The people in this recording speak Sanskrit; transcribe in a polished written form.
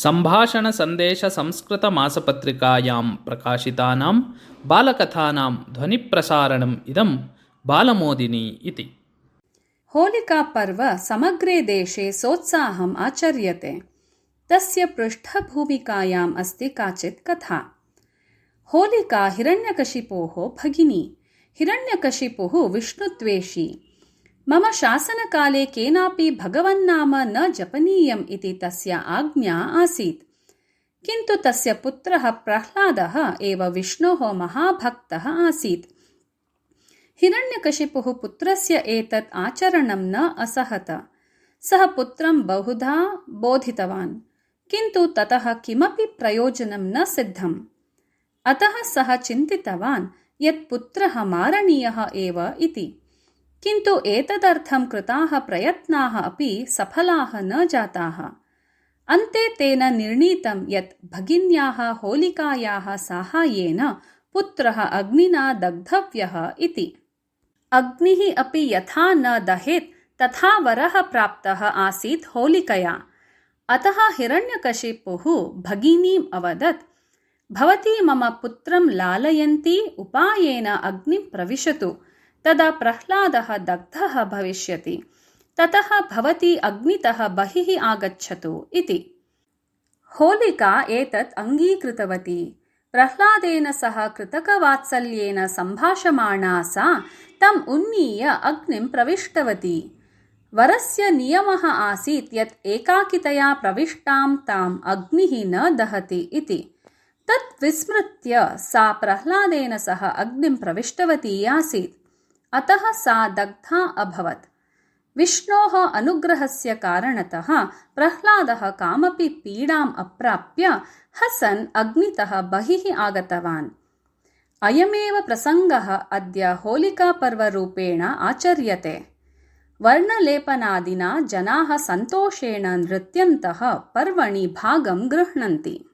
सम्भाषणसन्देशसंस्कृतमासपत्रिकायां प्रकाशितानां बालकथानां ध्वनिप्रसारणम् इदं बालमोदिनी इति। होलिकापर्व समग्रे देशे सोत्साहम् आचर्यते। तस्य पृष्ठभूमिकायाम् अस्ति काचित् कथा। होलिका हिरण्यकशिपोः भगिनी। हिरण्यकशिपुः विष्णुद्वेषी। मम शासनकाले केनापि भगवन्नाम न जपनीयम् इति तस्य आज्ञा आसीत्। किन्तु तस्य पुत्रः प्रह्लादः एव विष्णोः महाभक्तः आसीत्। हिरण्यकशिपुः पुत्रस्य एतत् आचरणं न असहत। सः पुत्रं बहुधा बोधितवान्, किन्तु ततः किमपि प्रयोजनं न सिद्धम्। अतः सः चिन्तितवान् यत् पुत्रः मारणीयः एव इति। किन्तु एतदर्थं कृताः प्रयत्नाः अपि सफलाः न जाताः। अन्ते तेन निर्णीतं यत् भगिन्याः होलिकायाः साहाय्येन पुत्रः अग्निना दग्धव्यः इति। अग्निः अपि यथा न दहेत् तथा वरः प्राप्तः आसीत् होलिकया। अतः हिरण्यकशिपुः भगिनीम् अवदत्, भवती मम पुत्रं लालयन्ती उपायेन अग्निं प्रविशतु, तदा प्रह्लादः दग्धः भविष्यति। ततः भवती अग्नितः बहिः आगच्छतु इति। होलिका एतत् अङ्गीकृतवती। प्रह्लादेन सह कृतकवात्सल्येन सम्भाषमाणा सा तम् उन्नीय अग्निं प्रविष्टवती। वरस्य नियमः आसीत् यत् एकाकितया प्रविष्टां ताम् अग्निः न दहति इति। तत् विस्मृत्य सा प्रह्लादेन सह अग्निं प्रविष्टवती आसीत्। अतः सा दग्धा अभवत्। विष्णोः अनुग्रहस्य कारणतः प्रह्लादः कामपि पीडाम् अप्राप्य हसन् अग्नितः बहिः आगतवान्। अयमेव प्रसङ्गः अद्य होलिकापर्वरूपेण आचर्यते। वर्णलेपनादिना जनाः सन्तोषेण नृत्यन्तः पर्वणि भागं गृह्णन्ति।